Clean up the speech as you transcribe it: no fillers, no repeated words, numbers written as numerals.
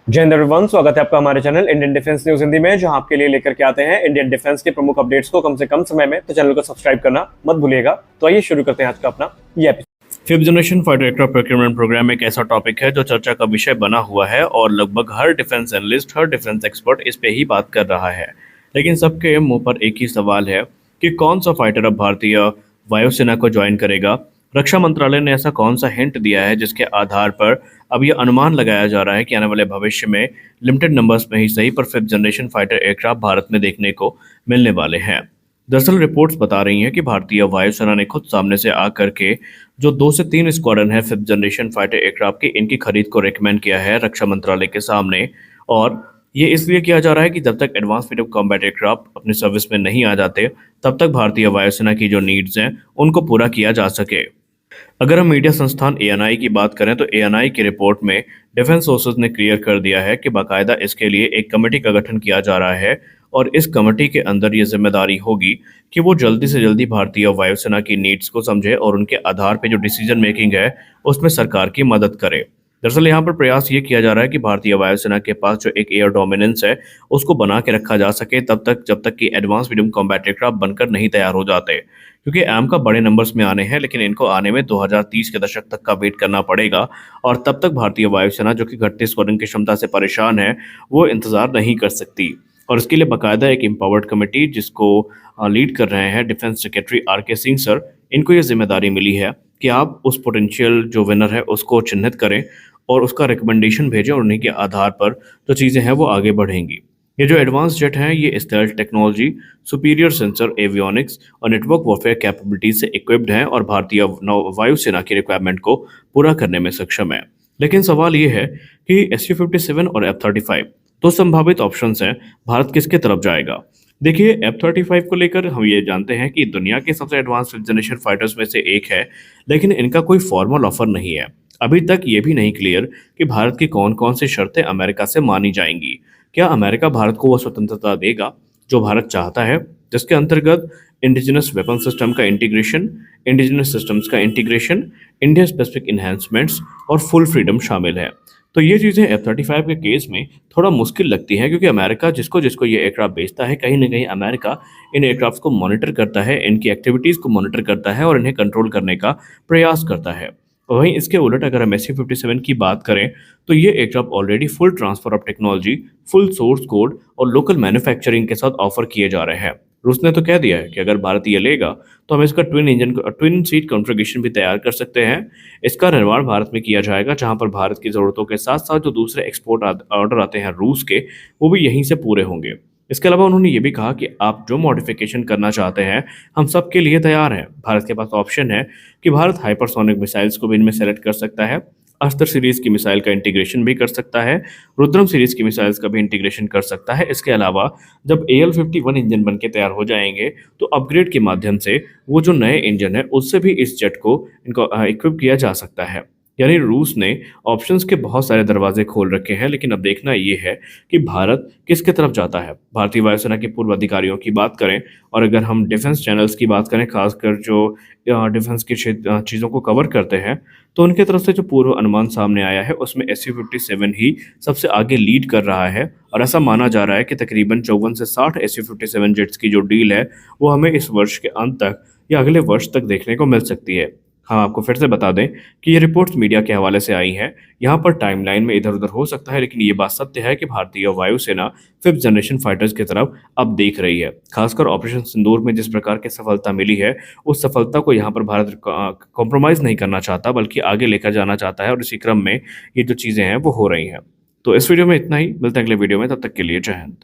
जय हिंद एवरीवन, स्वागत है आपका हमारे channel Indian defence news Hindi में, जहां आपके लिए लेकर के आते हैं इंडियन डिफेंस के प्रमुख अपडेट्स को कम से कम समय में। तो चैनल को सब्सक्राइब करना मत भूलिएगा। तो आइए शुरू करते हैं आज का अपना ये episode. Fifth generation fighter aircraft procurement programme एक ऐसा टॉपिक है जो चर्चा का विषय बना हुआ है और लगभग हर डिफेंस एनालिस्ट, हर डिफेंस एक्सपर्ट इस पे ही बात कर रहा है। लेकिन सबके मुंह पर एक ही सवाल है कि कौन सा फाइटर अब भारतीय वायुसेना को ज्वाइन करेगा। रक्षा मंत्रालय ने ऐसा कौन सा हिंट दिया है जिसके आधार पर अब यह अनुमान लगाया जा रहा है कि आने वाले भविष्य में लिमिटेड नंबर्स में ही सही पर fifth generation fighter aircraft Bharat में देखने को मिलने वाले हैं। दरअसल रिपोर्ट्स बता रही हैं कि भारतीय वायुसेना ने खुद सामने से आकर के जो 2 से 3 स्क्वाड्रन है फिफ्थ जनरेशन फाइटर एयरक्राफ्ट की, इनकी खरीद को रेकमेंड किया है रक्षा मंत्रालय के सामने। और ये इसलिए किया जा रहा है कि जब तक एडवांस फ्रीडम कॉम्बैट एयरक्राफ्ट अपनी सर्विस में नहीं आ जाते तब तक भारतीय वायुसेना की जो नीड्स हैं उनको पूरा किया जा सके। अगर हम मीडिया संस्थान एएनआई की बात करें तो एएनआई की रिपोर्ट में डिफेंस सोर्सेज ने क्लियर कर दिया है कि बाकायदा इसके लिए एक कमेटी का गठन किया जा रहा है और इस कमेटी के अंदर ये जिम्मेदारी होगी कि वो जल्दी से जल्दी भारतीय वायुसेना की नीड्स को समझे और उनके आधार पे जो डिसीजन मेकिंग है उसमें सरकार की मदद करे। दरअसल यहाँ पर प्रयास ये किया जा रहा है कि भारतीय वायुसेना के पास जो एक एयर डोमिनेंस है उसको बना के रखा जा सके जब तक कि एडवांस मीडियम कॉम्बैट एयरक्राफ्ट बनकर नहीं तैयार हो जाते, क्योंकि एम का बड़े नंबर्स में आने हैं लेकिन इनको आने में 2030 के दशक तक का वेट करना पड़ेगा और तब तक भारतीय वायुसेना जो कि घटते स्क्वाड्रन की क्षमता से परेशान है वो इंतजार नहीं कर सकती। और इसके लिए बाकायदा एक एम्पावर्ड कमेटी जिसको लीड कर रहे हैं defence secretary R K. Singh sir, इनको ये जिम्मेदारी मिली है कि आप उस पोटेंशियल जो विनर है उसको चिन्हित करें और उसका रिकमेंडेशन भेजें और उन्हीं के आधार पर जो चीज़ें हैं वो आगे बढ़ेंगी। ये जो एडवांस जेट हैं ये stealth technology, superior sensor, avionics और नेटवर्क वॉरफेयर कैपेबिलिटीज से इक्विप्ड हैं और भारतीय वायुसेना की रिक्वायरमेंट को पूरा करने में सक्षम है। लेकिन सवाल ये है कि SU-57 और F-35 दो संभावित ऑप्शंस हैं, भारत किसके तरफ जाएगा। देखिए, F-35 को लेकर हम ये जानते हैं कि दुनिया के सबसे एडवांस फिफ्थ जनरेशन फाइटर्स में से एक है, लेकिन इनका कोई फॉर्मल ऑफर नहीं है। अभी तक ये भी नहीं क्लियर कि भारत की कौन कौन सी शर्तें अमेरिका से मानी जाएंगी। क्या अमेरिका भारत को वह स्वतंत्रता देगा जो भारत चाहता है, जिसके अंतर्गत इंडिजिनस वेपन सिस्टम का इंटीग्रेशन, इंडिजिनस सिस्टम्स का इंटीग्रेशन, इंडिया स्पेसिफिक इन्हेंसमेंट्स और फुल फ्रीडम शामिल है। तो ये चीज़ें F-35 के केस में थोड़ा मुश्किल लगती हैं, क्योंकि अमेरिका जिसको जिसको ये एयरक्राफ्ट बेचता है कहीं ना कहीं अमेरिका इन एयरक्राफ्ट को मॉनिटर करता है, इनकी एक्टिविटीज़ को मॉनिटर करता है और इन्हें कंट्रोल करने का प्रयास करता है। वहीं इसके उलट अगर हम SU-57 की बात करें तो ये aircraft already full transfer of technology, full source code और लोकल मैन्युफैक्चरिंग के साथ ऑफर किए जा रहे हैं। रूस ने तो कह दिया है कि अगर भारत ये लेगा तो हम इसका ट्विन सीट कॉन्फ़िगरेशन भी तैयार कर सकते हैं। इसका निर्माण भारत में किया जाएगा, जहां पर भारत की ज़रूरतों के साथ साथ जो दूसरे एक्सपोर्ट ऑर्डर आते हैं रूस के, वो भी यहीं से पूरे होंगे। इसके अलावा उन्होंने ये भी कहा कि आप जो मॉडिफिकेशन करना चाहते हैं हम सब के लिए तैयार हैं। भारत के पास ऑप्शन है कि भारत हाइपरसोनिक मिसाइल्स को भी इनमें सेलेक्ट कर सकता है, अस्त्र सीरीज की मिसाइल का इंटीग्रेशन भी कर सकता है, रुद्रम सीरीज की मिसाइल्स का भी इंटीग्रेशन कर सकता है। इसके अलावा जब AL-51 इंजन बन के तैयार हो जाएंगे तो अपग्रेड के माध्यम से वो जो नए इंजन है उससे भी इस जेट को इनको इक्विप किया जा सकता है। यानी रूस ने ऑप्शंस के बहुत सारे दरवाजे खोल रखे हैं, लेकिन अब देखना ये है कि भारत किसके तरफ जाता है। भारतीय वायुसेना के पूर्व अधिकारियों की बात करें और अगर हम डिफेंस चैनल्स की बात करें, खासकर जो डिफेंस की चीज़ों को कवर करते हैं, तो उनके तरफ से जो पूर्व अनुमान सामने आया है उसमें SU-57 ही सबसे आगे लीड कर रहा है और ऐसा माना जा रहा है कि तकरीबन 54 से 60 SU-57 जेट्स की जो डील है वो हमें इस वर्ष के अंत तक या अगले वर्ष तक देखने को मिल सकती है। हम आपको फिर से बता दें कि ये रिपोर्ट्स मीडिया के हवाले से आई हैं। यहाँ पर टाइमलाइन में इधर उधर हो सकता है, लेकिन ये बात सत्य है कि भारतीय वायुसेना फिफ्थ जनरेशन फाइटर्स की तरफ अब देख रही है। खासकर ऑपरेशन सिंदूर में जिस प्रकार की सफलता मिली है उस सफलता को यहाँ पर भारत कॉम्प्रोमाइज़ नहीं करना चाहता, बल्कि आगे लेकर जाना चाहता है और इसी क्रम में ये जो चीज़ें हैं वो हो रही हैं। तो इस वीडियो में इतना ही, मिलते हैं अगले वीडियो में, तब तक के लिए जय हिंद।